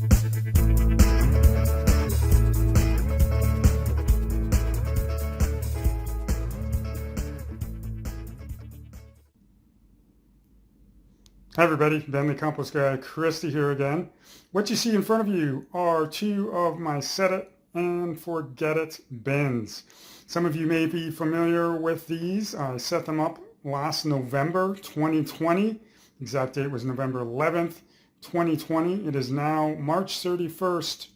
Hi everybody, Bentley Compost Guy, Christy here again. What you see in front of you are two of my set it and forget it bins. Some of you may be familiar with these. I set them up last November 2020. Exact date was November 11th, 2020. It is now March 31st,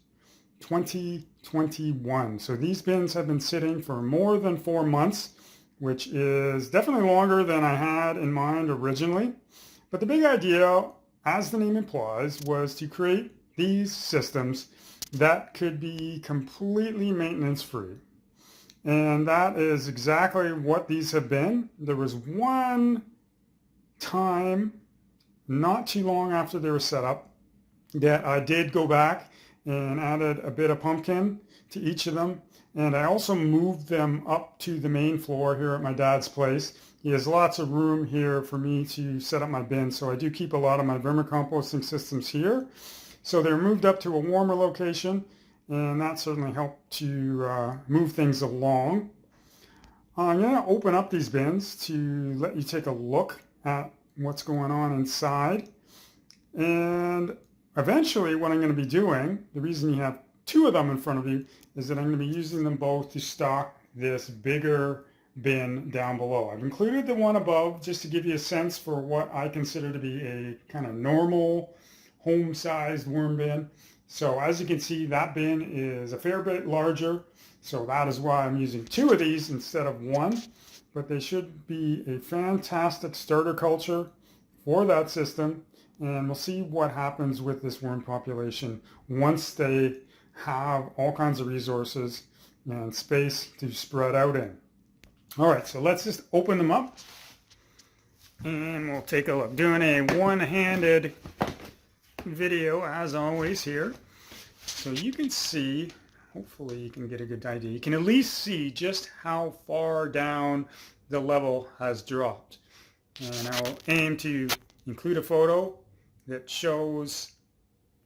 2021. So these bins have been sitting for more than 4 months, which is definitely longer than I had in mind originally. But the big idea, as the name implies, was to create these systems that could be completely maintenance-free. And that is exactly what these have been. There was one time, not too long after they were set up, that I did go back and added a bit of pumpkin to each of them. And I also moved them up to the main floor here at my dad's place. He has lots of room here for me to set up my bin, so I do keep a lot of my vermicomposting systems here. So they're moved up to a warmer location, and that certainly helped to move things along. I'm going to open up these bins to let you take a look at what's going on inside. And eventually what I'm going to be doing, the reason you have two of them in front of you, is that I'm going to be using them both to stock this bigger bin down below. I've included the one above just to give you a sense for what I consider to be a kind of normal home-sized worm bin. So as you can see, that bin is a fair bit larger, so that is why I'm using two of these instead of one. But they should be a fantastic starter culture for that system, and we'll see what happens with this worm population once they have all kinds of resources and space to spread out in. All right, so let's just open them up and we'll take a look. Doing a one-handed video as always here. So you can see, hopefully you can get a good idea. You can at least see just how far down the level has dropped. And I'll aim to include a photo that shows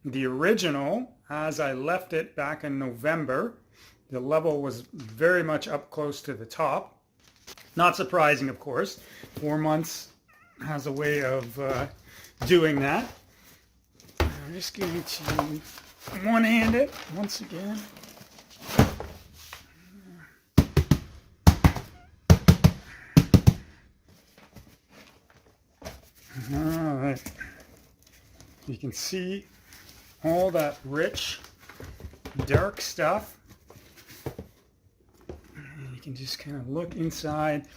the original as I left it back in November. The level was very much up close to the top. Not surprising, of course. 4 months has a way of doing that. I'm just going to one-hand it once again. All right. You can see all that rich, dark stuff. You can just kind of look inside.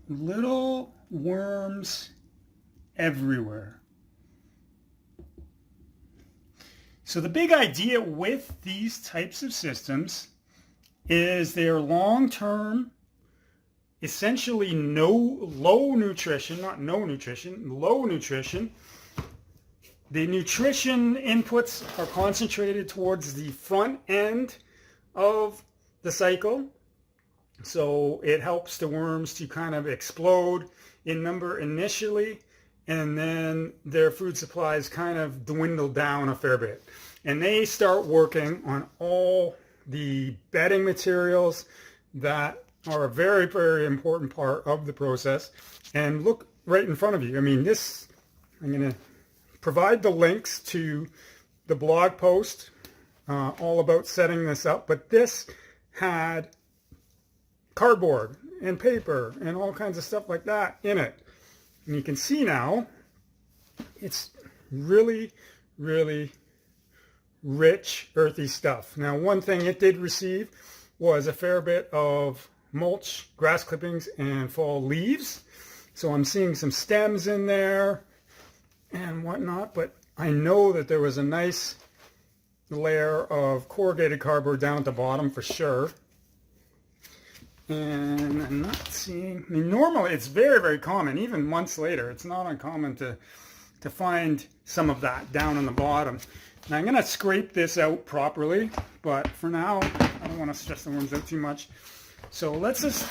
Little worms everywhere. So the big idea with these types of systems is they're long-term, essentially low nutrition. The nutrition inputs are concentrated towards the front end of the cycle. So it helps the worms to kind of explode in number initially, and then their food supplies kind of dwindle down a fair bit. And they start working on all the bedding materials that are a very, very important part of the process. And look right in front of you. I mean, this, I'm going to provide the links to the blog post all about setting this up, but this had cardboard and paper and all kinds of stuff like that in it. And you can see now it's really, really rich, earthy stuff. Now, one thing it did receive was a fair bit of mulch, grass clippings, and fall leaves. So I'm seeing some stems in there and whatnot, but I know that there was a nice layer of corrugated cardboard down at the bottom for sure. And I'm not seeing, I mean, normally it's very, very common, even months later, it's not uncommon to find some of that down on the bottom. Now I'm going to scrape this out properly, but for now, I don't want to stress the worms out too much. So let's just,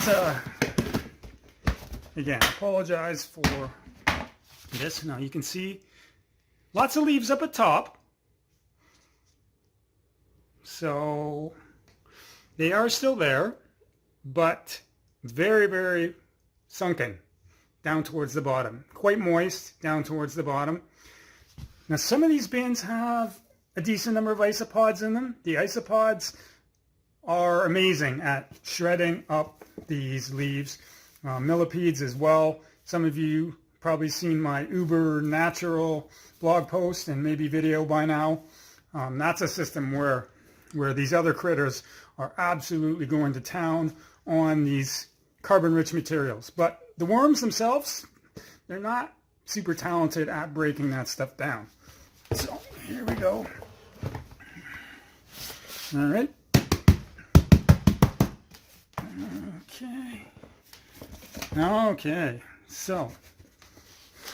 again, apologize for this. Now you can see lots of leaves up at top. So they are still there, but very, very sunken down towards the bottom. Quite moist down towards the bottom. Now some of these bins have a decent number of isopods in them. The isopods are amazing at shredding up these leaves. Millipedes as well. Some of you probably seen my Uber Natural blog post and maybe video by now. That's a system where these other critters are absolutely going to town on these carbon-rich materials. But the worms themselves, they're not super talented at breaking that stuff down. So here we go. All right. Okay. So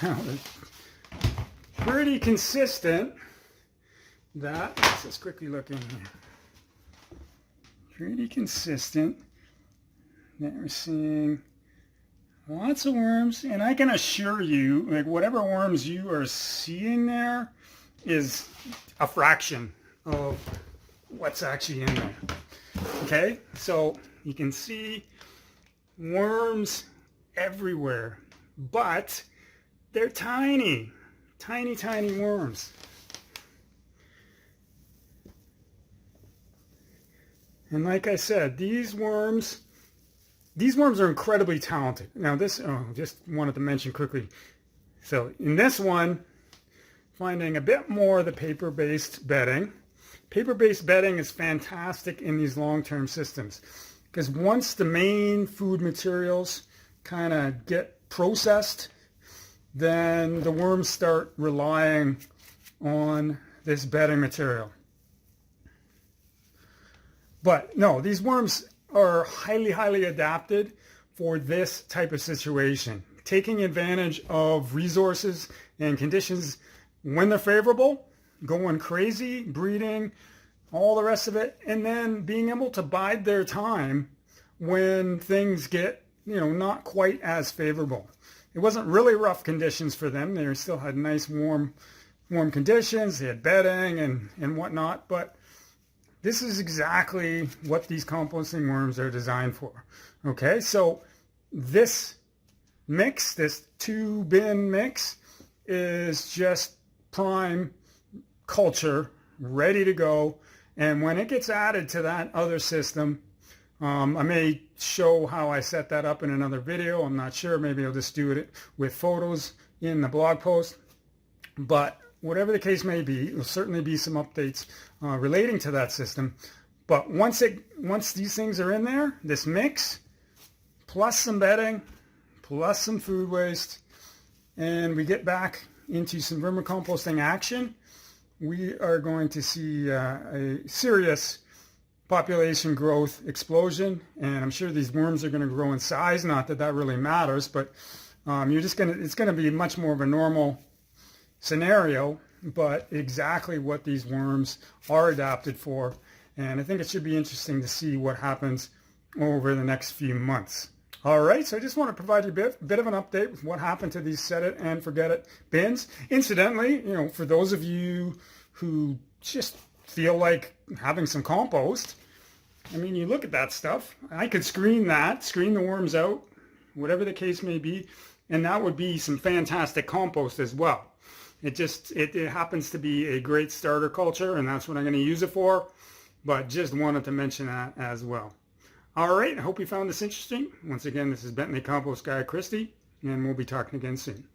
now they're pretty consistent. Let's just quickly look in here. Pretty consistent that we're seeing lots of worms, and I can assure you, like, whatever worms you are seeing there is a fraction of what's actually in there. Okay, so you can see worms everywhere, but they're tiny, tiny, tiny worms. And like I said, these worms are incredibly talented. Now this, just wanted to mention quickly. So in this one, finding a bit more of the paper-based bedding. Paper-based bedding is fantastic in these long-term systems, because once the main food materials kind of get processed, then the worms start relying on this bedding material. But no, these worms are highly, highly adapted for this type of situation, taking advantage of resources and conditions when they're favorable, going crazy, breeding, all the rest of it, and then being able to bide their time when things get, not quite as favorable. It wasn't really rough conditions for them. They still had nice warm conditions. They had bedding and whatnot, but this is exactly what these composting worms are designed for. Okay, so this mix, this 2-bin mix, is just prime culture, ready to go. And when it gets added to that other system, I may show how I set that up in another video. I'm not sure. Maybe I'll just do it with photos in the blog post. But whatever the case may be, there'll certainly be some updates relating to that system. But once these things are in there, this mix, plus some bedding, plus some food waste, and we get back into some vermicomposting action, we are going to see a serious population growth explosion. And I'm sure these worms are going to grow in size. Not that that really matters, but it's going to be much more of a normal scenario, but exactly what these worms are adapted for. And I think it should be interesting to see what happens over the next few months. All right, so I just want to provide you a bit of an update with what happened to these set it and forget it bins. Incidentally, for those of you who just feel like having some compost, I mean, you look at that stuff. I could screen the worms out, whatever the case may be, and that would be some fantastic compost as well. It happens to be a great starter culture, and that's what I'm going to use it for, but just wanted to mention that as well. All right, I hope you found this interesting. Once again, this is Bentley Compost Guy Christie, and we'll be talking again soon.